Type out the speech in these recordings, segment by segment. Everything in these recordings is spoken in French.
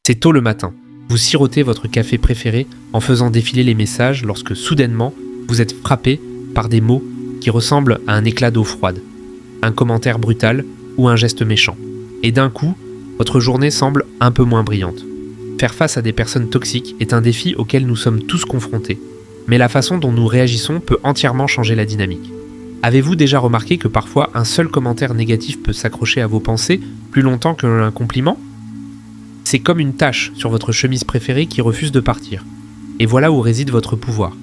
C'est tôt le matin. Vous sirotez votre café préféré en faisant défiler les messages lorsque soudainement, vous êtes frappé par des mots qui ressemblent à un éclat d'eau froide, un commentaire brutal ou un geste méchant. Et d'un coup, votre journée semble un peu moins brillante. Faire face à des personnes toxiques est un défi auquel nous sommes tous confrontés, mais la façon dont nous réagissons peut entièrement changer la dynamique. Avez-vous déjà remarqué que parfois un seul commentaire négatif peut s'accrocher à vos pensées plus longtemps qu'un compliment ? C'est comme une tache sur votre chemise préférée qui refuse de partir. Et voilà où réside votre pouvoir.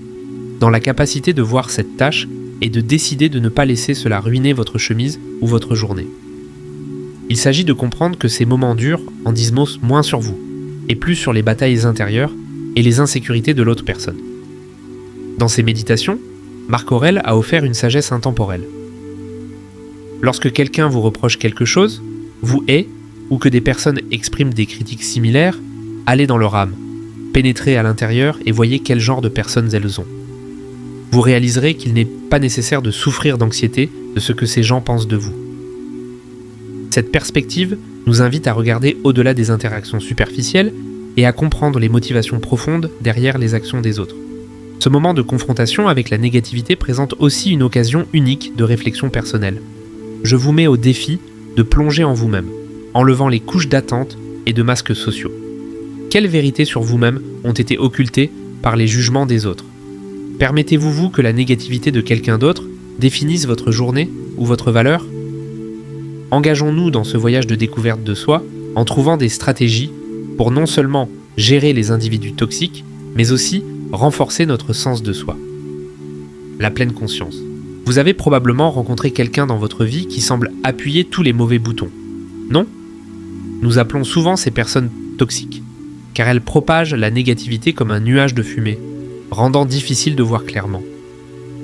Dans la capacité de voir cette tache et de décider de ne pas laisser cela ruiner votre chemise ou votre journée. Il s'agit de comprendre que ces moments durs en disent moins sur vous, et plus sur les batailles intérieures et les insécurités de l'autre personne. Dans ses méditations, Marc Aurèle a offert une sagesse intemporelle. Lorsque quelqu'un vous reproche quelque chose, vous hait, ou que des personnes expriment des critiques similaires, allez dans leur âme, pénétrez à l'intérieur et voyez quel genre de personnes elles ont. Vous réaliserez qu'il n'est pas nécessaire de souffrir d'anxiété de ce que ces gens pensent de vous. Cette perspective nous invite à regarder au-delà des interactions superficielles et à comprendre les motivations profondes derrière les actions des autres. Ce moment de confrontation avec la négativité présente aussi une occasion unique de réflexion personnelle. Je vous mets au défi de plonger en vous-même, enlevant les couches d'attente et de masques sociaux. Quelles vérités sur vous-même ont été occultées par les jugements des autres ? Permettez-vous que la négativité de quelqu'un d'autre définisse votre journée ou votre valeur ? Engageons-nous dans ce voyage de découverte de soi en trouvant des stratégies pour non seulement gérer les individus toxiques, mais aussi renforcer notre sens de soi. La pleine conscience. Vous avez probablement rencontré quelqu'un dans votre vie qui semble appuyer tous les mauvais boutons. Non ? Nous appelons souvent ces personnes toxiques, car elles propagent la négativité comme un nuage de fumée, rendant difficile de voir clairement.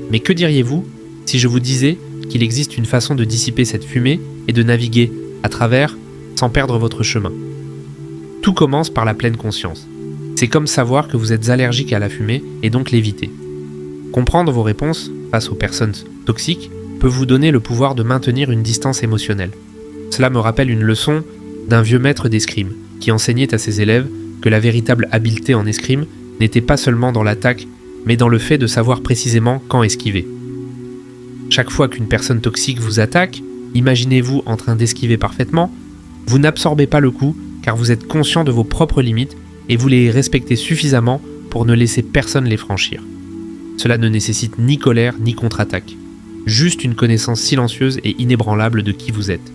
Mais que diriez-vous si je vous disais qu'il existe une façon de dissiper cette fumée et de naviguer à travers sans perdre votre chemin ? Tout commence par la pleine conscience. C'est comme savoir que vous êtes allergique à la fumée et donc l'éviter. Comprendre vos réponses face aux personnes toxiques peut vous donner le pouvoir de maintenir une distance émotionnelle. Cela me rappelle une leçon d'un vieux maître d'escrime qui enseignait à ses élèves que la véritable habileté en escrime n'était pas seulement dans l'attaque, mais dans le fait de savoir précisément quand esquiver. Chaque fois qu'une personne toxique vous attaque, imaginez-vous en train d'esquiver parfaitement, vous n'absorbez pas le coup car vous êtes conscient de vos propres limites et vous les respectez suffisamment pour ne laisser personne les franchir. Cela ne nécessite ni colère ni contre-attaque, juste une connaissance silencieuse et inébranlable de qui vous êtes.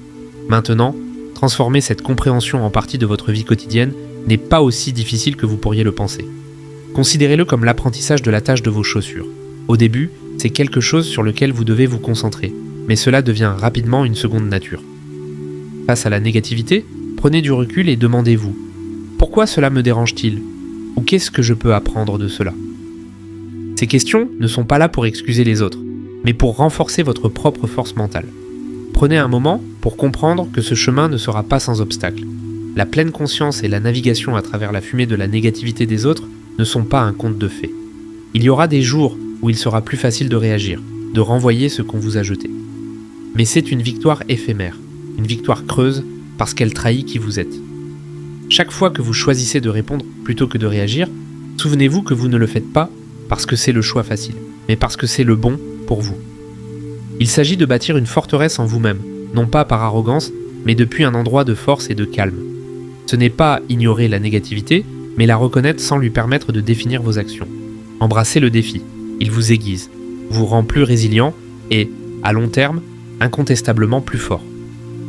Maintenant, transformer cette compréhension en partie de votre vie quotidienne n'est pas aussi difficile que vous pourriez le penser. Considérez-le comme l'apprentissage de la tâche de vos chaussures. Au début, c'est quelque chose sur lequel vous devez vous concentrer, mais cela devient rapidement une seconde nature. Face à la négativité, prenez du recul et demandez-vous « Pourquoi cela me dérange-t-il ? Ou qu'est-ce que je peux apprendre de cela ?» Ces questions ne sont pas là pour excuser les autres, mais pour renforcer votre propre force mentale. Prenez un moment pour comprendre que ce chemin ne sera pas sans obstacle. La pleine conscience et la navigation à travers la fumée de la négativité des autres ne sont pas un conte de fées. Il y aura des jours où il sera plus facile de réagir, de renvoyer ce qu'on vous a jeté. Mais c'est une victoire éphémère, une victoire creuse parce qu'elle trahit qui vous êtes. Chaque fois que vous choisissez de répondre plutôt que de réagir, souvenez-vous que vous ne le faites pas parce que c'est le choix facile, mais parce que c'est le bon pour vous. Il s'agit de bâtir une forteresse en vous-même, non pas par arrogance, mais depuis un endroit de force et de calme. Ce n'est pas ignorer la négativité, mais la reconnaître sans lui permettre de définir vos actions. Embrassez le défi, il vous aiguise, vous rend plus résilient et, à long terme, incontestablement plus fort.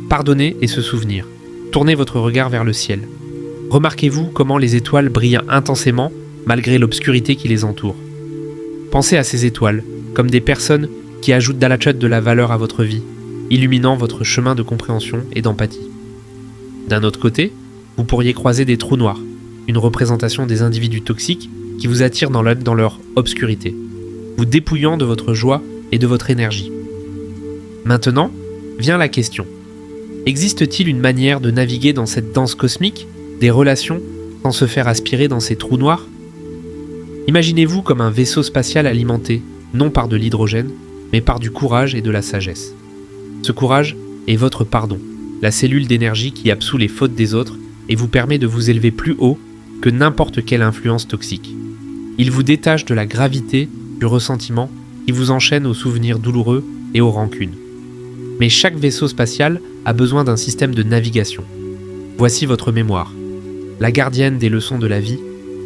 Pardonnez et se souvenir. Tournez votre regard vers le ciel. Remarquez-vous comment les étoiles brillent intensément malgré l'obscurité qui les entoure. Pensez à ces étoiles comme des personnes qui ajoutent de la valeur à votre vie, illuminant votre chemin de compréhension et d'empathie. D'un autre côté, vous pourriez croiser des trous noirs, une représentation des individus toxiques qui vous attirent dans leur obscurité, vous dépouillant de votre joie et de votre énergie. Maintenant, vient la question. Existe-t-il une manière de naviguer dans cette danse cosmique, des relations, sans se faire aspirer dans ces trous noirs ? Imaginez-vous comme un vaisseau spatial alimenté, non par de l'hydrogène, mais par du courage et de la sagesse. Ce courage est votre pardon, la cellule d'énergie qui absout les fautes des autres et vous permet de vous élever plus haut que n'importe quelle influence toxique. Il vous détache de la gravité du ressentiment qui vous enchaîne aux souvenirs douloureux et aux rancunes. Mais chaque vaisseau spatial a besoin d'un système de navigation. Voici votre mémoire, la gardienne des leçons de la vie,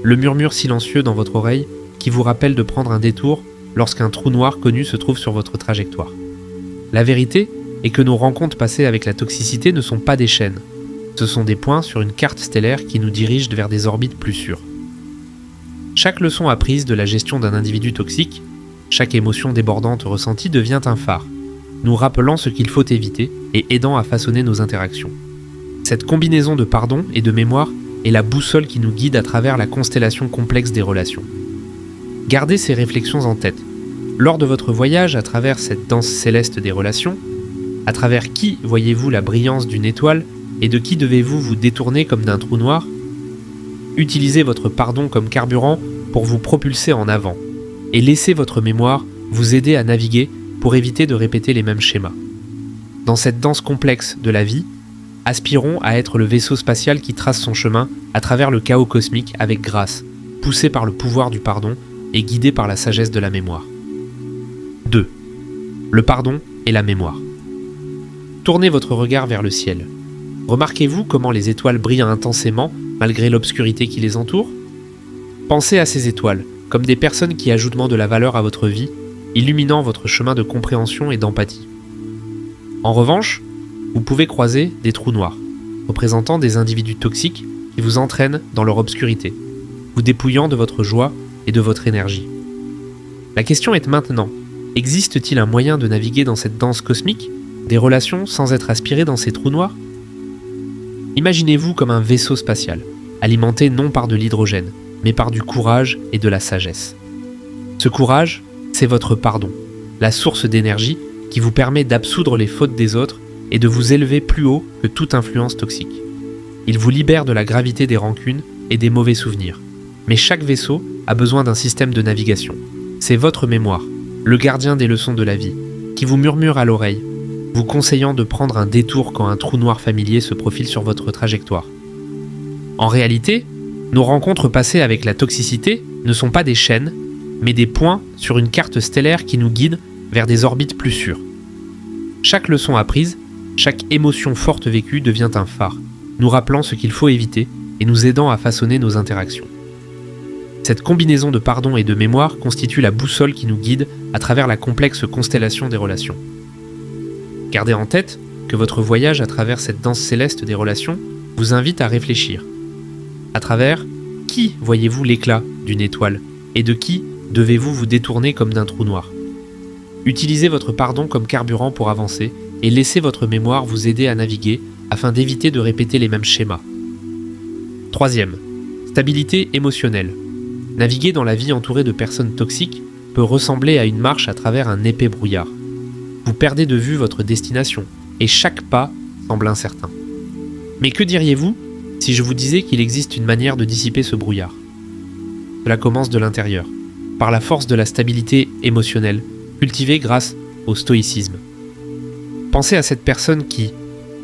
le murmure silencieux dans votre oreille qui vous rappelle de prendre un détour lorsqu'un trou noir connu se trouve sur votre trajectoire. La vérité est que nos rencontres passées avec la toxicité ne sont pas des chaînes. Ce sont des points sur une carte stellaire qui nous dirigent vers des orbites plus sûres. Chaque leçon apprise de la gestion d'un individu toxique, chaque émotion débordante ressentie devient un phare, nous rappelant ce qu'il faut éviter et aidant à façonner nos interactions. Cette combinaison de pardon et de mémoire est la boussole qui nous guide à travers la constellation complexe des relations. Gardez ces réflexions en tête. Lors de votre voyage à travers cette danse céleste des relations, à travers qui voyez-vous la brillance d'une étoile et de qui devez-vous vous détourner comme d'un trou noir? Utilisez votre pardon comme carburant pour vous propulser en avant et laissez votre mémoire vous aider à naviguer pour éviter de répéter les mêmes schémas. Dans cette danse complexe de la vie, aspirons à être le vaisseau spatial qui trace son chemin à travers le chaos cosmique avec grâce, poussé par le pouvoir du pardon et guidé par la sagesse de la mémoire. 2. Le pardon et la mémoire. Tournez votre regard vers le ciel. Remarquez-vous comment les étoiles brillent intensément malgré l'obscurité qui les entoure? Pensez à ces étoiles comme des personnes qui ajoutent de la valeur à votre vie, illuminant votre chemin de compréhension et d'empathie. En revanche, vous pouvez croiser des trous noirs, représentant des individus toxiques qui vous entraînent dans leur obscurité, vous dépouillant de votre joie et de votre énergie. La question est maintenant, existe-t-il un moyen de naviguer dans cette danse cosmique, des relations sans être aspiré dans ces trous noirs? Imaginez-vous comme un vaisseau spatial, alimenté non par de l'hydrogène, mais par du courage et de la sagesse. Ce courage, c'est votre pardon, la source d'énergie qui vous permet d'absoudre les fautes des autres et de vous élever plus haut que toute influence toxique. Il vous libère de la gravité des rancunes et des mauvais souvenirs. Mais chaque vaisseau a besoin d'un système de navigation. C'est votre mémoire, le gardien des leçons de la vie, qui vous murmure à l'oreille, vous conseillant de prendre un détour quand un trou noir familier se profile sur votre trajectoire. En réalité, nos rencontres passées avec la toxicité ne sont pas des chaînes, mais des points sur une carte stellaire qui nous guide vers des orbites plus sûres. Chaque leçon apprise, chaque émotion forte vécue devient un phare, nous rappelant ce qu'il faut éviter et nous aidant à façonner nos interactions. Cette combinaison de pardon et de mémoire constitue la boussole qui nous guide à travers la complexe constellation des relations. Gardez en tête que votre voyage à travers cette danse céleste des relations vous invite à réfléchir. À travers qui voyez-vous l'éclat d'une étoile et de qui devez-vous vous détourner comme d'un trou noir? Utilisez votre pardon comme carburant pour avancer et laissez votre mémoire vous aider à naviguer afin d'éviter de répéter les mêmes schémas. 3e, stabilité émotionnelle. Naviguer dans la vie entourée de personnes toxiques peut ressembler à une marche à travers un épais brouillard. Vous perdez de vue votre destination et chaque pas semble incertain. Mais que diriez-vous si je vous disais qu'il existe une manière de dissiper ce brouillard? Cela commence de l'intérieur, par la force de la stabilité émotionnelle, cultivée grâce au stoïcisme. Pensez à cette personne qui,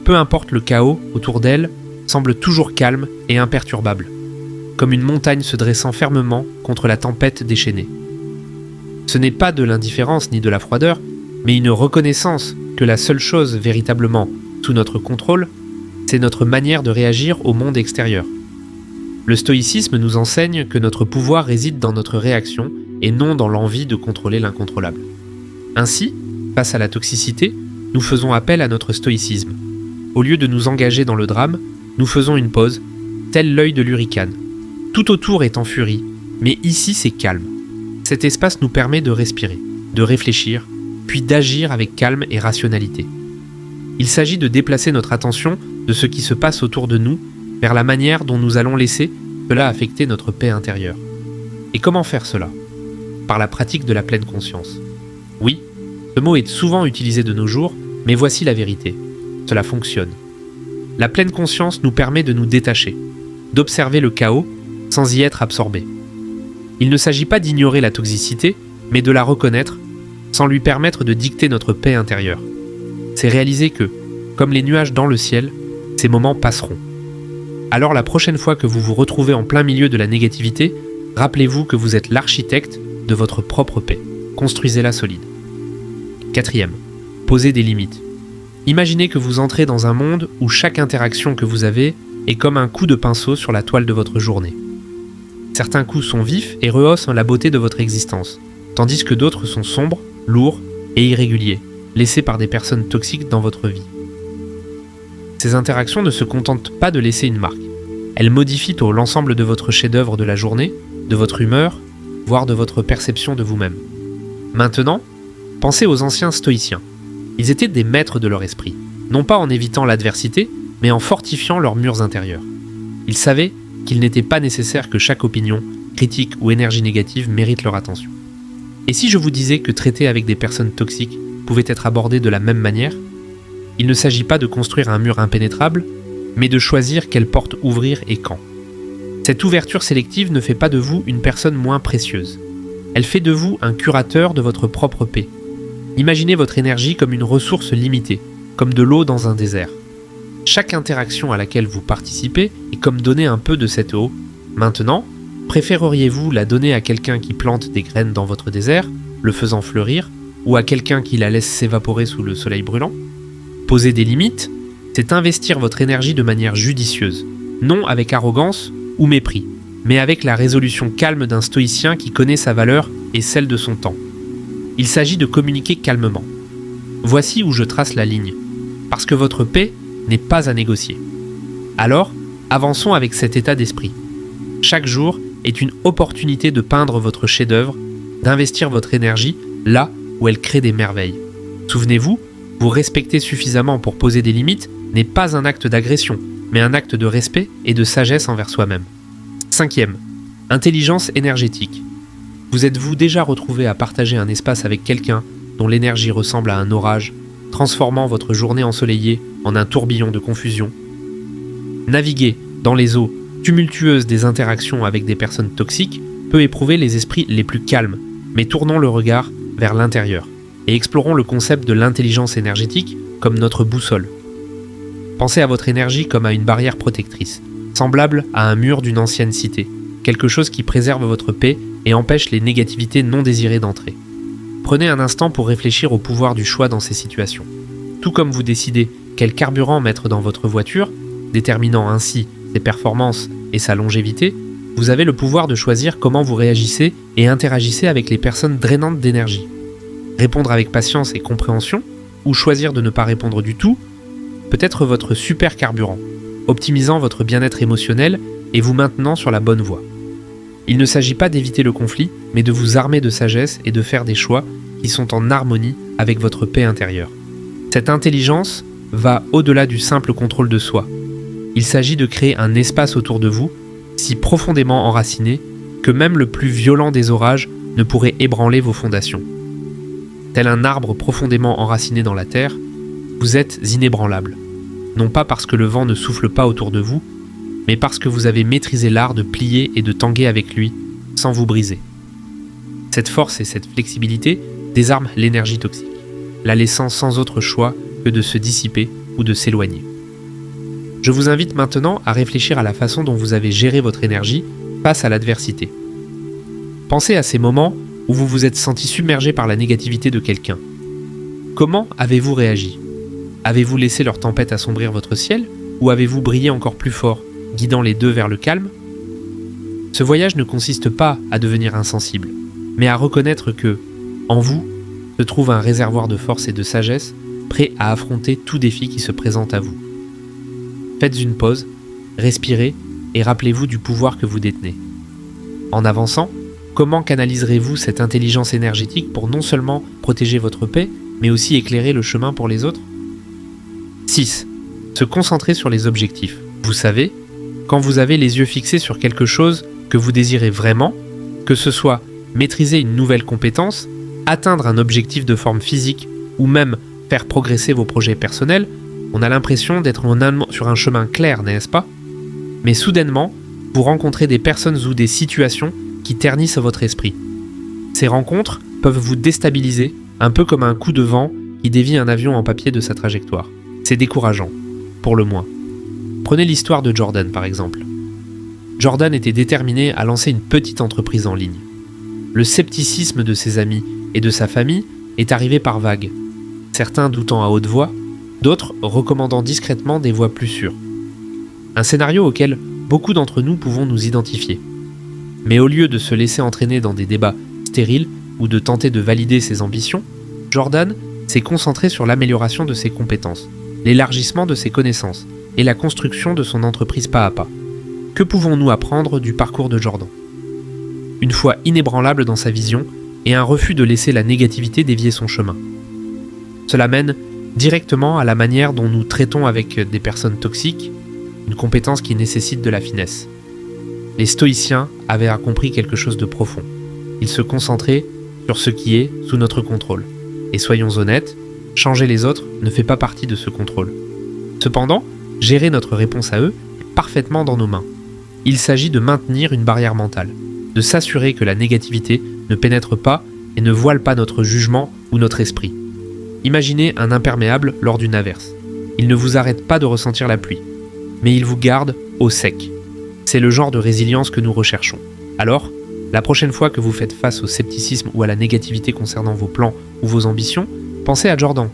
peu importe le chaos autour d'elle, semble toujours calme et imperturbable, comme une montagne se dressant fermement contre la tempête déchaînée. Ce n'est pas de l'indifférence ni de la froideur, mais une reconnaissance que la seule chose véritablement sous notre contrôle, c'est notre manière de réagir au monde extérieur. Le stoïcisme nous enseigne que notre pouvoir réside dans notre réaction et non dans l'envie de contrôler l'incontrôlable. Ainsi, face à la toxicité, nous faisons appel à notre stoïcisme. Au lieu de nous engager dans le drame, nous faisons une pause, tel l'œil de l'hurricane. Tout autour est en furie, mais ici c'est calme. Cet espace nous permet de respirer, de réfléchir, puis d'agir avec calme et rationalité. Il s'agit de déplacer notre attention de ce qui se passe autour de nous vers la manière dont nous allons laisser cela affecter notre paix intérieure. Et comment faire cela? Par la pratique de la pleine conscience. Oui, ce mot est souvent utilisé de nos jours, mais voici la vérité. Cela fonctionne. La pleine conscience nous permet de nous détacher, d'observer le chaos sans y être absorbé. Il ne s'agit pas d'ignorer la toxicité, mais de la reconnaître sans lui permettre de dicter notre paix intérieure. C'est réaliser que, comme les nuages dans le ciel, ces moments passeront. Alors la prochaine fois que vous vous retrouvez en plein milieu de la négativité, rappelez-vous que vous êtes l'architecte de votre propre paix. Construisez-la solide. 4e, posez des limites. Imaginez que vous entrez dans un monde où chaque interaction que vous avez est comme un coup de pinceau sur la toile de votre journée. Certains coups sont vifs et rehaussent la beauté de votre existence, tandis que d'autres sont sombres, lourds et irréguliers, laissés par des personnes toxiques dans votre vie. Ces interactions ne se contentent pas de laisser une marque. Elles modifient l'ensemble de votre chef-d'œuvre de la journée, de votre humeur, voire de votre perception de vous-même. Maintenant, pensez aux anciens stoïciens. Ils étaient des maîtres de leur esprit, non pas en évitant l'adversité, mais en fortifiant leurs murs intérieurs. Ils savaient qu'il n'était pas nécessaire que chaque opinion, critique ou énergie négative mérite leur attention. Et si je vous disais que traiter avec des personnes toxiques pouvait être abordé de la même manière, il ne s'agit pas de construire un mur impénétrable, mais de choisir quelle porte ouvrir et quand. Cette ouverture sélective ne fait pas de vous une personne moins précieuse. Elle fait de vous un curateur de votre propre paix. Imaginez votre énergie comme une ressource limitée, comme de l'eau dans un désert. Chaque interaction à laquelle vous participez est comme donner un peu de cette eau. Maintenant, préféreriez-vous la donner à quelqu'un qui plante des graines dans votre désert, le faisant fleurir, ou à quelqu'un qui la laisse s'évaporer sous le soleil brûlant? Poser des limites, c'est investir votre énergie de manière judicieuse, non avec arrogance ou mépris, mais avec la résolution calme d'un stoïcien qui connaît sa valeur et celle de son temps. Il s'agit de communiquer calmement. Voici où je trace la ligne, parce que votre paix n'est pas à négocier. Alors, avançons avec cet état d'esprit. Chaque jour est une opportunité de peindre votre chef-d'œuvre, d'investir votre énergie là où elle crée des merveilles. Souvenez-vous, vous respecter suffisamment pour poser des limites n'est pas un acte d'agression, mais un acte de respect et de sagesse envers soi-même. 5e, intelligence énergétique. Vous êtes-vous déjà retrouvé à partager un espace avec quelqu'un dont l'énergie ressemble à un orage, transformant votre journée ensoleillée en un tourbillon de confusion? Naviguer dans les eaux tumultueuses des interactions avec des personnes toxiques peut éprouver les esprits les plus calmes, mais tournons le regard vers l'intérieur et explorons le concept de l'intelligence énergétique comme notre boussole. Pensez à votre énergie comme à une barrière protectrice, semblable à un mur d'une ancienne cité, quelque chose qui préserve votre paix et empêche les négativités non désirées d'entrer. Prenez un instant pour réfléchir au pouvoir du choix dans ces situations. Tout comme vous décidez quel carburant mettre dans votre voiture, déterminant ainsi ses performances et sa longévité, vous avez le pouvoir de choisir comment vous réagissez et interagissez avec les personnes drainantes d'énergie. Répondre avec patience et compréhension, ou choisir de ne pas répondre du tout, peut être votre super carburant, optimisant votre bien-être émotionnel et vous maintenant sur la bonne voie. Il ne s'agit pas d'éviter le conflit, mais de vous armer de sagesse et de faire des choix qui sont en harmonie avec votre paix intérieure. Cette intelligence va au-delà du simple contrôle de soi. Il s'agit de créer un espace autour de vous, si profondément enraciné, que même le plus violent des orages ne pourrait ébranler vos fondations. Tel un arbre profondément enraciné dans la terre, vous êtes inébranlable. Non pas parce que le vent ne souffle pas autour de vous, mais parce que vous avez maîtrisé l'art de plier et de tanguer avec lui, sans vous briser. Cette force et cette flexibilité désarment l'énergie toxique, la laissant sans autre choix que de se dissiper ou de s'éloigner. Je vous invite maintenant à réfléchir à la façon dont vous avez géré votre énergie face à l'adversité. Pensez à ces moments où vous vous êtes senti submergé par la négativité de quelqu'un. Comment avez-vous réagi? Avez-vous laissé leur tempête assombrir votre ciel ou avez-vous brillé encore plus fort, guidant les deux vers le calme? Ce voyage ne consiste pas à devenir insensible, mais à reconnaître que, en vous, se trouve un réservoir de force et de sagesse prêt à affronter tout défi qui se présente à vous. Faites une pause, respirez et rappelez-vous du pouvoir que vous détenez. En avançant, comment canaliserez-vous cette intelligence énergétique pour non seulement protéger votre paix, mais aussi éclairer le chemin pour les autres? 6. Se concentrer sur les objectifs. Vous savez, quand vous avez les yeux fixés sur quelque chose que vous désirez vraiment, que ce soit maîtriser une nouvelle compétence, atteindre un objectif de forme physique ou même faire progresser vos projets personnels, on a l'impression d'être sur un chemin clair, n'est-ce pas? Mais soudainement, vous rencontrez des personnes ou des situations qui ternissent votre esprit. Ces rencontres peuvent vous déstabiliser, un peu comme un coup de vent qui dévie un avion en papier de sa trajectoire. C'est décourageant, pour le moins. Prenez l'histoire de Jordan par exemple. Jordan était déterminé à lancer une petite entreprise en ligne. Le scepticisme de ses amis et de sa famille est arrivé par vagues, certains doutant à haute voix, d'autres recommandant discrètement des voies plus sûres. Un scénario auquel beaucoup d'entre nous pouvons nous identifier. Mais au lieu de se laisser entraîner dans des débats stériles ou de tenter de valider ses ambitions, Jordan s'est concentré sur l'amélioration de ses compétences, l'élargissement de ses connaissances et la construction de son entreprise pas à pas. Que pouvons-nous apprendre du parcours de Jordan ? Une foi inébranlable dans sa vision et un refus de laisser la négativité dévier son chemin. Cela mène directement à la manière dont nous traitons avec des personnes toxiques, une compétence qui nécessite de la finesse. Les stoïciens avaient compris quelque chose de profond. Ils se concentraient sur ce qui est sous notre contrôle. Et soyons honnêtes, changer les autres ne fait pas partie de ce contrôle. Cependant, gérer notre réponse à eux est parfaitement dans nos mains. Il s'agit de maintenir une barrière mentale, de s'assurer que la négativité ne pénètre pas et ne voile pas notre jugement ou notre esprit. Imaginez un imperméable lors d'une averse. Il ne vous arrête pas de ressentir la pluie, mais il vous garde au sec. C'est le genre de résilience que nous recherchons. Alors, la prochaine fois que vous faites face au scepticisme ou à la négativité concernant vos plans ou vos ambitions, pensez à Jordan.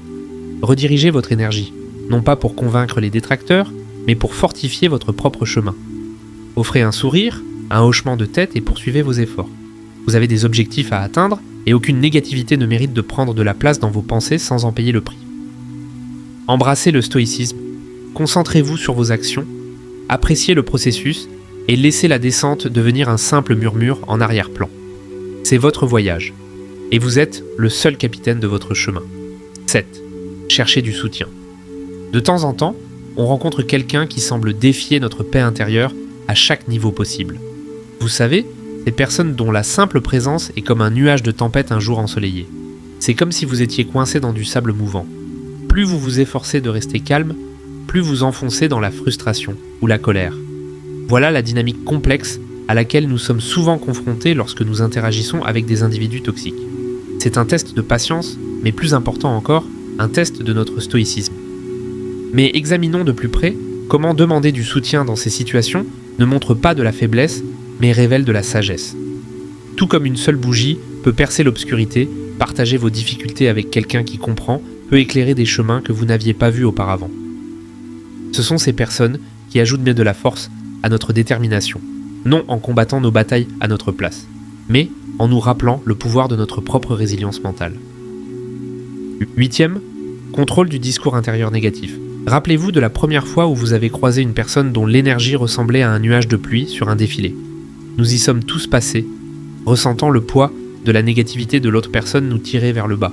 Redirigez votre énergie, non pas pour convaincre les détracteurs, mais pour fortifier votre propre chemin. Offrez un sourire, un hochement de tête et poursuivez vos efforts. Vous avez des objectifs à atteindre et aucune négativité ne mérite de prendre de la place dans vos pensées sans en payer le prix. Embrassez le stoïcisme, concentrez-vous sur vos actions, appréciez le processus et laissez la descente devenir un simple murmure en arrière-plan. C'est votre voyage, et vous êtes le seul capitaine de votre chemin. 7. Cherchez du soutien. De temps en temps, on rencontre quelqu'un qui semble défier notre paix intérieure à chaque niveau possible. Vous savez, ces personnes dont la simple présence est comme un nuage de tempête un jour ensoleillé. C'est comme si vous étiez coincé dans du sable mouvant. Plus vous vous efforcez de rester calme, plus vous enfoncez dans la frustration ou la colère. Voilà la dynamique complexe à laquelle nous sommes souvent confrontés lorsque nous interagissons avec des individus toxiques. C'est un test de patience, mais plus important encore, un test de notre stoïcisme. Mais examinons de plus près comment demander du soutien dans ces situations ne montre pas de la faiblesse, mais révèle de la sagesse. Tout comme une seule bougie peut percer l'obscurité, partager vos difficultés avec quelqu'un qui comprend peut éclairer des chemins que vous n'aviez pas vus auparavant. Ce sont ces personnes qui ajoutent bien de la force à notre détermination, non en combattant nos batailles à notre place, mais en nous rappelant le pouvoir de notre propre résilience mentale. 8e, contrôle du discours intérieur négatif. Rappelez-vous de la première fois où vous avez croisé une personne dont l'énergie ressemblait à un nuage de pluie sur un défilé. Nous y sommes tous passés, ressentant le poids de la négativité de l'autre personne nous tirer vers le bas.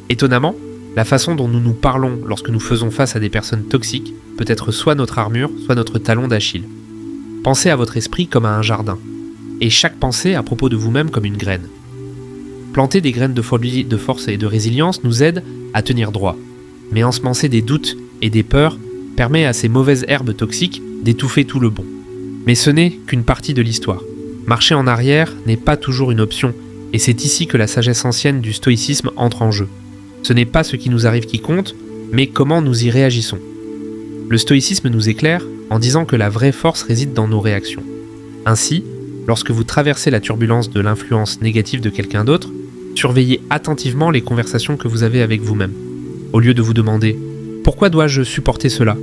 Étonnamment, la façon dont nous nous parlons lorsque nous faisons face à des personnes toxiques peut être soit notre armure, soit notre talon d'Achille. Pensez à votre esprit comme à un jardin, et chaque pensée à propos de vous-même comme une graine. Planter des graines de folie, de force et de résilience nous aide à tenir droit, mais ensemencer des doutes et des peurs permet à ces mauvaises herbes toxiques d'étouffer tout le bon. Mais ce n'est qu'une partie de l'histoire. Marcher en arrière n'est pas toujours une option, et c'est ici que la sagesse ancienne du stoïcisme entre en jeu. Ce n'est pas ce qui nous arrive qui compte, mais comment nous y réagissons. Le stoïcisme nous éclaire en disant que la vraie force réside dans nos réactions. Ainsi, lorsque vous traversez la turbulence de l'influence négative de quelqu'un d'autre, surveillez attentivement les conversations que vous avez avec vous-même. Au lieu de vous demander « Pourquoi dois-je supporter cela ?»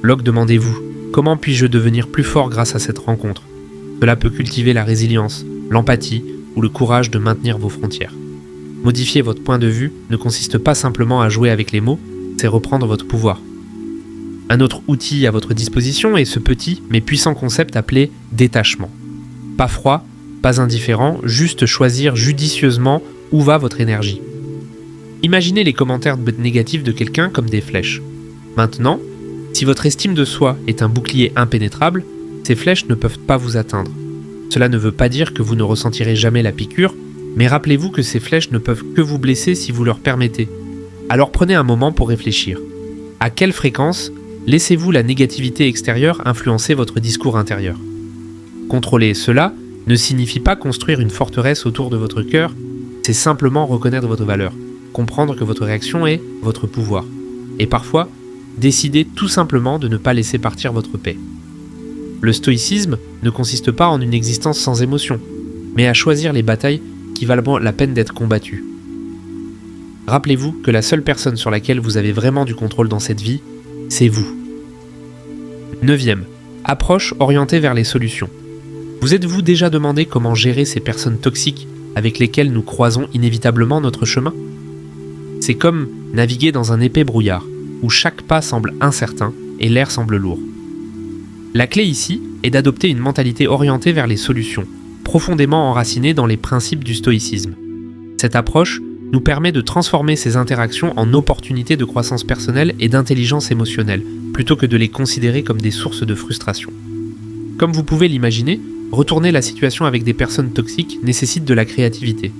Locke, demandez-vous « Comment puis-je devenir plus fort grâce à cette rencontre ?» Cela peut cultiver la résilience, l'empathie ou le courage de maintenir vos frontières. Modifier votre point de vue ne consiste pas simplement à jouer avec les mots, c'est reprendre votre pouvoir. Un autre outil à votre disposition est ce petit mais puissant concept appelé détachement. Pas froid, pas indifférent, juste choisir judicieusement où va votre énergie. Imaginez les commentaires négatifs de quelqu'un comme des flèches. Maintenant, si votre estime de soi est un bouclier impénétrable, ces flèches ne peuvent pas vous atteindre. Cela ne veut pas dire que vous ne ressentirez jamais la piqûre, mais rappelez-vous que ces flèches ne peuvent que vous blesser si vous leur permettez. Alors prenez un moment pour réfléchir. À quelle fréquence laissez-vous la négativité extérieure influencer votre discours intérieur ? Contrôler cela ne signifie pas construire une forteresse autour de votre cœur, c'est simplement reconnaître votre valeur, comprendre que votre réaction est votre pouvoir. Et parfois, décidez tout simplement de ne pas laisser partir votre paix. Le stoïcisme ne consiste pas en une existence sans émotion, mais à choisir les batailles qui valent la peine d'être combattues. Rappelez-vous que la seule personne sur laquelle vous avez vraiment du contrôle dans cette vie, c'est vous. 9e, approche orientée vers les solutions. Vous êtes-vous déjà demandé comment gérer ces personnes toxiques avec lesquelles nous croisons inévitablement notre chemin ? C'est comme naviguer dans un épais brouillard, où chaque pas semble incertain et l'air semble lourd. La clé ici est d'adopter une mentalité orientée vers les solutions, profondément enracinée dans les principes du stoïcisme. Cette approche nous permet de transformer ces interactions en opportunités de croissance personnelle et d'intelligence émotionnelle, plutôt que de les considérer comme des sources de frustration. Comme vous pouvez l'imaginer, retourner la situation avec des personnes toxiques nécessite de la créativité.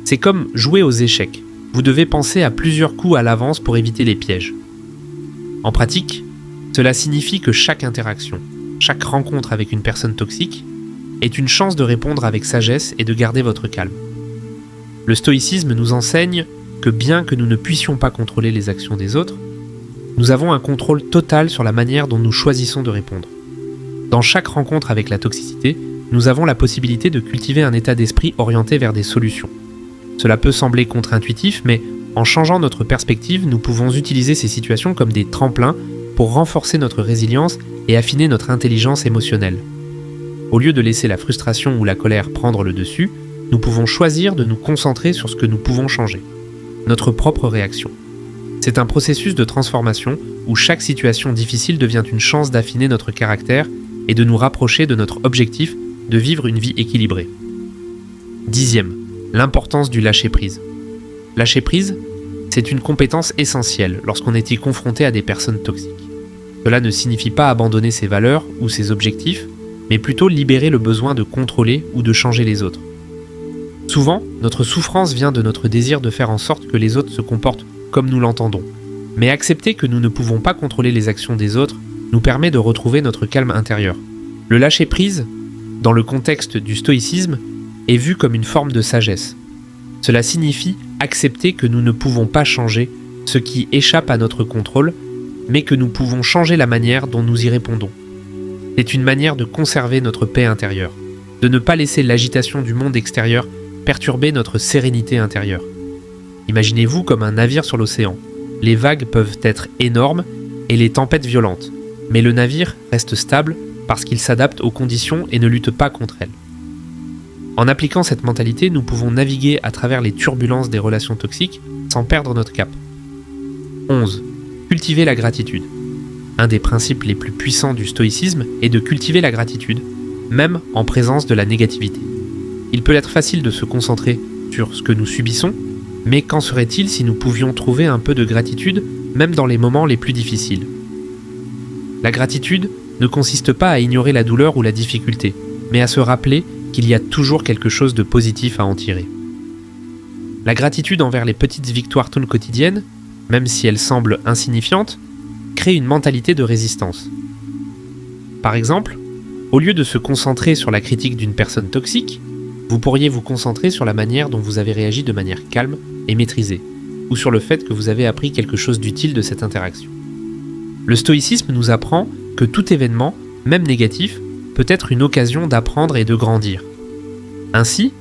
C'est comme jouer aux échecs. Vous devez penser à plusieurs coups à l'avance pour éviter les pièges. En pratique, cela signifie que chaque interaction, chaque rencontre avec une personne toxique, est une chance de répondre avec sagesse et de garder votre calme. Le stoïcisme nous enseigne que bien que nous ne puissions pas contrôler les actions des autres, nous avons un contrôle total sur la manière dont nous choisissons de répondre. Dans chaque rencontre avec la toxicité, nous avons la possibilité de cultiver un état d'esprit orienté vers des solutions. Cela peut sembler contre-intuitif, mais en changeant notre perspective, nous pouvons utiliser ces situations comme des tremplins pour renforcer notre résilience et affiner notre intelligence émotionnelle. Au lieu de laisser la frustration ou la colère prendre le dessus, nous pouvons choisir de nous concentrer sur ce que nous pouvons changer, notre propre réaction. C'est un processus de transformation où chaque situation difficile devient une chance d'affiner notre caractère et de nous rapprocher de notre objectif de vivre une vie équilibrée. 10e, l'importance du lâcher-prise. Lâcher-prise, c'est une compétence essentielle lorsqu'on est confronté à des personnes toxiques. Cela ne signifie pas abandonner ses valeurs ou ses objectifs, mais plutôt libérer le besoin de contrôler ou de changer les autres. Souvent, notre souffrance vient de notre désir de faire en sorte que les autres se comportent comme nous l'entendons. Mais accepter que nous ne pouvons pas contrôler les actions des autres nous permet de retrouver notre calme intérieur. Le lâcher-prise, dans le contexte du stoïcisme, est vu comme une forme de sagesse. Cela signifie accepter que nous ne pouvons pas changer ce qui échappe à notre contrôle, mais que nous pouvons changer la manière dont nous y répondons. C'est une manière de conserver notre paix intérieure, de ne pas laisser l'agitation du monde extérieur perturber notre sérénité intérieure. Imaginez-vous comme un navire sur l'océan. Les vagues peuvent être énormes et les tempêtes violentes, mais le navire reste stable parce qu'il s'adapte aux conditions et ne lutte pas contre elles. En appliquant cette mentalité, nous pouvons naviguer à travers les turbulences des relations toxiques sans perdre notre cap. 11. Cultiver la gratitude. Un des principes les plus puissants du stoïcisme est de cultiver la gratitude, même en présence de la négativité. Il peut être facile de se concentrer sur ce que nous subissons, mais qu'en serait-il si nous pouvions trouver un peu de gratitude, même dans les moments les plus difficiles ? La gratitude ne consiste pas à ignorer la douleur ou la difficulté, mais à se rappeler qu'il y a toujours quelque chose de positif à en tirer. La gratitude envers les petites victoires quotidiennes, même si elles semblent insignifiantes, crée une mentalité de résistance. Par exemple, au lieu de se concentrer sur la critique d'une personne toxique, vous pourriez vous concentrer sur la manière dont vous avez réagi de manière calme et maîtrisée, ou sur le fait que vous avez appris quelque chose d'utile de cette interaction. Le stoïcisme nous apprend que tout événement, même négatif, peut être une occasion d'apprendre et de grandir. Ainsi,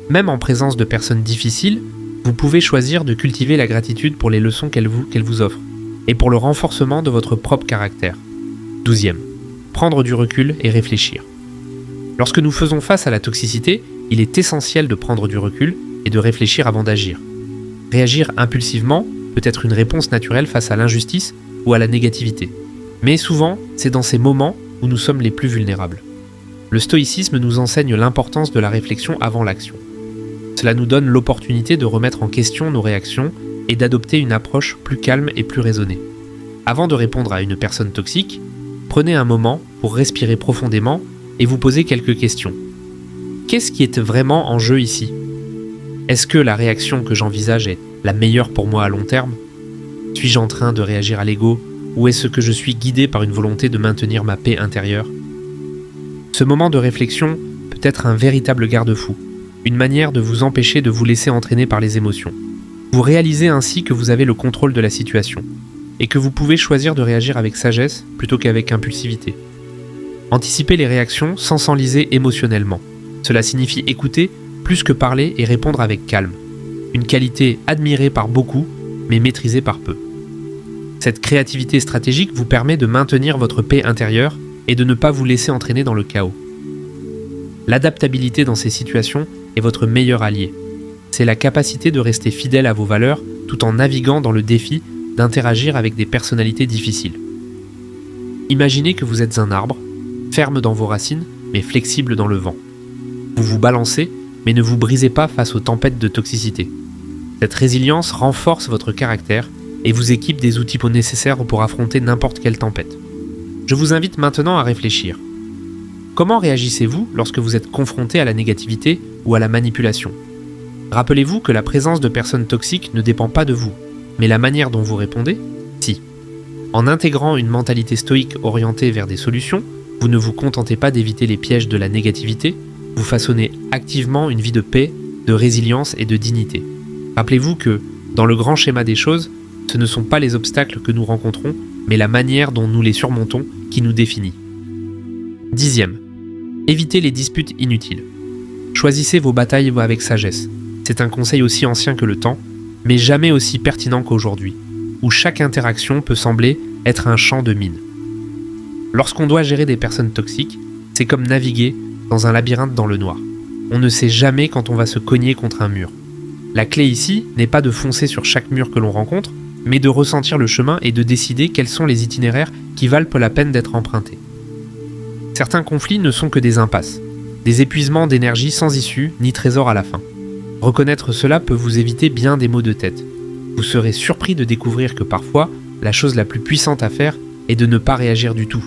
même en présence de personnes difficiles, vous pouvez choisir de cultiver la gratitude pour les leçons qu'elle vous offre, et pour le renforcement de votre propre caractère. 12e. Prendre du recul et réfléchir. Lorsque nous faisons face à la toxicité, il est essentiel de prendre du recul et de réfléchir avant d'agir. Réagir impulsivement peut être une réponse naturelle face à l'injustice ou à la négativité. Mais souvent, c'est dans ces moments où nous sommes les plus vulnérables. Le stoïcisme nous enseigne l'importance de la réflexion avant l'action. Cela nous donne l'opportunité de remettre en question nos réactions et d'adopter une approche plus calme et plus raisonnée. Avant de répondre à une personne toxique, prenez un moment pour respirer profondément et vous poser quelques questions. Qu'est-ce qui est vraiment en jeu ici ? Est-ce que la réaction que j'envisage est la meilleure pour moi à long terme ? Suis-je en train de réagir à l'ego ou est-ce que je suis guidé par une volonté de maintenir ma paix intérieure ? Ce moment de réflexion peut être un véritable garde-fou, une manière de vous empêcher de vous laisser entraîner par les émotions. Vous réalisez ainsi que vous avez le contrôle de la situation. et que vous pouvez choisir de réagir avec sagesse plutôt qu'avec impulsivité. Anticipez les réactions sans s'enliser émotionnellement. Cela signifie écouter plus que parler et répondre avec calme. Une qualité admirée par beaucoup, mais maîtrisée par peu. Cette créativité stratégique vous permet de maintenir votre paix intérieure et de ne pas vous laisser entraîner dans le chaos. L'adaptabilité dans ces situations est votre meilleur allié. C'est la capacité de rester fidèle à vos valeurs tout en naviguant dans le défi d'interagir avec des personnalités difficiles. Imaginez que vous êtes un arbre, ferme dans vos racines, mais flexible dans le vent. Vous vous balancez, mais ne vous brisez pas face aux tempêtes de toxicité. Cette résilience renforce votre caractère et vous équipe des outils nécessaires pour affronter n'importe quelle tempête. Je vous invite maintenant à réfléchir. Comment réagissez-vous lorsque vous êtes confronté à la négativité ou à la manipulation ? Rappelez-vous que la présence de personnes toxiques ne dépend pas de vous, mais la manière dont vous répondez, si. En intégrant une mentalité stoïque orientée vers des solutions, vous ne vous contentez pas d'éviter les pièges de la négativité, vous façonnez activement une vie de paix, de résilience et de dignité. Rappelez-vous que, dans le grand schéma des choses, ce ne sont pas les obstacles que nous rencontrons, mais la manière dont nous les surmontons qui nous définit. 10e. Évitez les disputes inutiles. Choisissez vos batailles avec sagesse. C'est un conseil aussi ancien que le temps, mais jamais aussi pertinent qu'aujourd'hui, où chaque interaction peut sembler être un champ de mine. Lorsqu'on doit gérer des personnes toxiques, c'est comme naviguer dans un labyrinthe dans le noir. On ne sait jamais quand on va se cogner contre un mur. La clé ici n'est pas de foncer sur chaque mur que l'on rencontre, mais de ressentir le chemin et de décider quels sont les itinéraires qui valent la peine d'être empruntés. Certains conflits ne sont que des impasses, des épuisements d'énergie sans issue ni trésor à la fin. Reconnaître cela peut vous éviter bien des maux de tête. Vous serez surpris de découvrir que parfois, la chose la plus puissante à faire est de ne pas réagir du tout.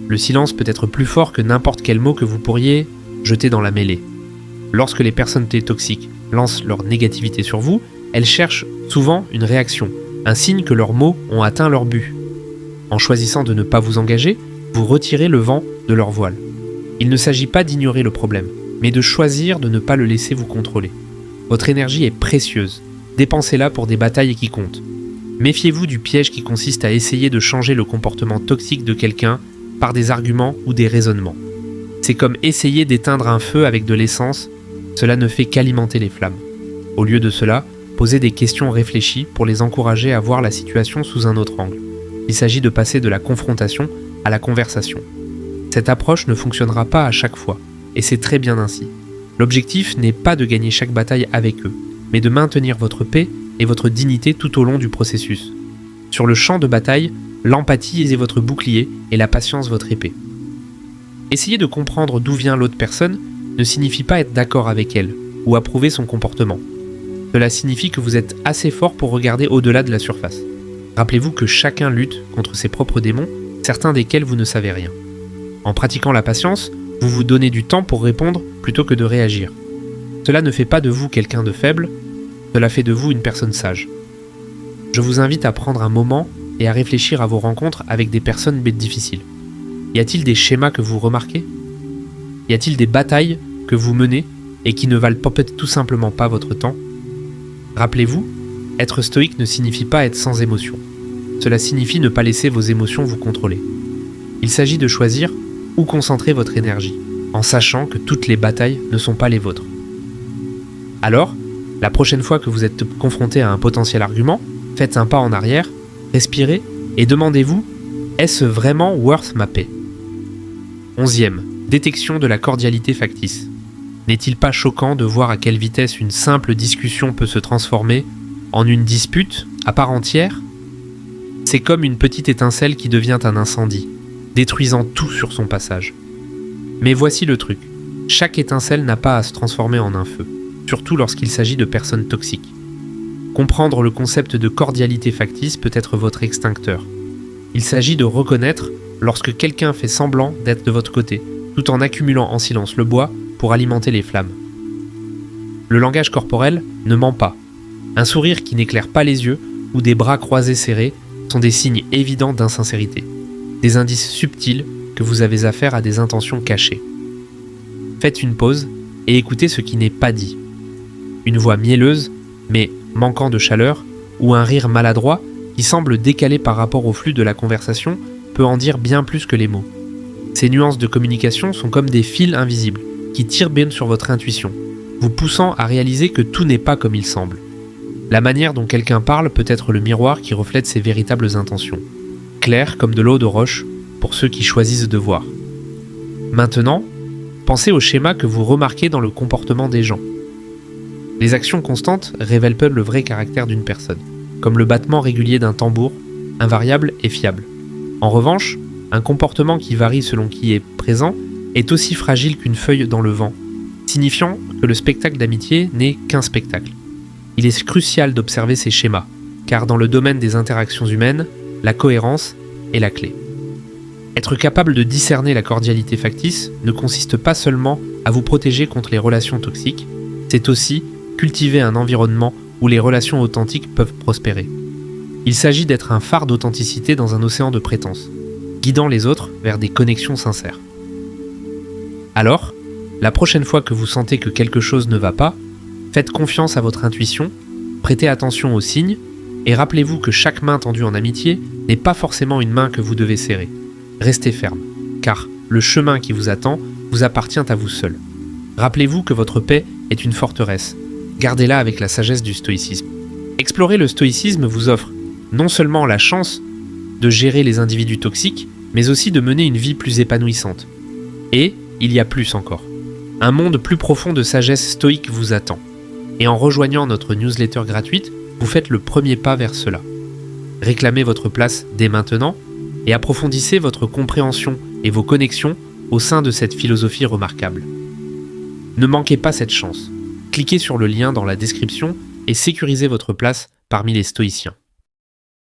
Le silence peut être plus fort que n'importe quel mot que vous pourriez jeter dans la mêlée. Lorsque les personnes toxiques lancent leur négativité sur vous, elles cherchent souvent une réaction, un signe que leurs mots ont atteint leur but. En choisissant de ne pas vous engager, vous retirez le vent de leur voile. Il ne s'agit pas d'ignorer le problème, mais de choisir de ne pas le laisser vous contrôler. Votre énergie est précieuse, dépensez-la pour des batailles qui comptent. Méfiez-vous du piège qui consiste à essayer de changer le comportement toxique de quelqu'un par des arguments ou des raisonnements. C'est comme essayer d'éteindre un feu avec de l'essence, cela ne fait qu'alimenter les flammes. Au lieu de cela, posez des questions réfléchies pour les encourager à voir la situation sous un autre angle. Il s'agit de passer de la confrontation à la conversation. Cette approche ne fonctionnera pas à chaque fois, et c'est très bien ainsi. L'objectif n'est pas de gagner chaque bataille avec eux, mais de maintenir votre paix et votre dignité tout au long du processus. Sur le champ de bataille, l'empathie est votre bouclier et la patience votre épée. Essayer de comprendre d'où vient l'autre personne ne signifie pas être d'accord avec elle ou approuver son comportement. Cela signifie que vous êtes assez fort pour regarder au-delà de la surface. Rappelez-vous que chacun lutte contre ses propres démons, certains desquels vous ne savez rien. En pratiquant la patience, vous vous donnez du temps pour répondre plutôt que de réagir. Cela ne fait pas de vous quelqu'un de faible, cela fait de vous une personne sage. Je vous invite à prendre un moment et à réfléchir à vos rencontres avec des personnes difficiles. Y a-t-il des schémas que vous remarquez ? Y a-t-il des batailles que vous menez et qui ne valent peut-être tout simplement pas votre temps ? Rappelez-vous, être stoïque ne signifie pas être sans émotion. Cela signifie ne pas laisser vos émotions vous contrôler. Il s'agit de choisir où concentrer votre énergie, en sachant que toutes les batailles ne sont pas les vôtres. Alors, la prochaine fois que vous êtes confronté à un potentiel argument, faites un pas en arrière, respirez et demandez-vous « Est-ce vraiment worth ma paix ?» 11e. Détection de la cordialité factice. N'est-il pas choquant de voir à quelle vitesse une simple discussion peut se transformer en une dispute à part entière ? C'est comme une petite étincelle qui devient un incendie, détruisant tout sur son passage. Mais voici le truc, chaque étincelle n'a pas à se transformer en un feu, surtout lorsqu'il s'agit de personnes toxiques. Comprendre le concept de cordialité factice peut être votre extincteur. Il s'agit de reconnaître lorsque quelqu'un fait semblant d'être de votre côté, tout en accumulant en silence le bois pour alimenter les flammes. Le langage corporel ne ment pas. Un sourire qui n'éclaire pas les yeux ou des bras croisés serrés sont des signes évidents d'insincérité, des indices subtils que vous avez affaire à des intentions cachées. Faites une pause et écoutez ce qui n'est pas dit. Une voix mielleuse, mais manquant de chaleur, ou un rire maladroit qui semble décalé par rapport au flux de la conversation, peut en dire bien plus que les mots. Ces nuances de communication sont comme des fils invisibles qui tirent sur votre intuition, vous poussant à réaliser que tout n'est pas comme il semble. La manière dont quelqu'un parle peut être le miroir qui reflète ses véritables intentions, clair comme de l'eau de roche pour ceux qui choisissent de voir. Maintenant, pensez au schéma que vous remarquez dans le comportement des gens. Les actions constantes révèlent peu le vrai caractère d'une personne, comme le battement régulier d'un tambour, invariable et fiable. En revanche, un comportement qui varie selon qui est présent est aussi fragile qu'une feuille dans le vent, signifiant que le spectacle d'amitié n'est qu'un spectacle. Il est crucial d'observer ces schémas, car dans le domaine des interactions humaines, la cohérence est la clé. Être capable de discerner la cordialité factice ne consiste pas seulement à vous protéger contre les relations toxiques, c'est aussi cultiver un environnement où les relations authentiques peuvent prospérer. Il s'agit d'être un phare d'authenticité dans un océan de prétense, guidant les autres vers des connexions sincères. Alors, la prochaine fois que vous sentez que quelque chose ne va pas, faites confiance à votre intuition, prêtez attention aux signes, et rappelez-vous que chaque main tendue en amitié n'est pas forcément une main que vous devez serrer. Restez ferme, car le chemin qui vous attend vous appartient à vous seul. Rappelez-vous que votre paix est une forteresse. Gardez-la avec la sagesse du stoïcisme. Explorer le stoïcisme vous offre non seulement la chance de gérer les individus toxiques, mais aussi de mener une vie plus épanouissante. Et il y a plus encore. Un monde plus profond de sagesse stoïque vous attend. Et en rejoignant notre newsletter gratuite, vous faites le premier pas vers cela. Réclamez votre place dès maintenant et approfondissez votre compréhension et vos connexions au sein de cette philosophie remarquable. Ne manquez pas cette chance. Cliquez sur le lien dans la description et sécurisez votre place parmi les stoïciens.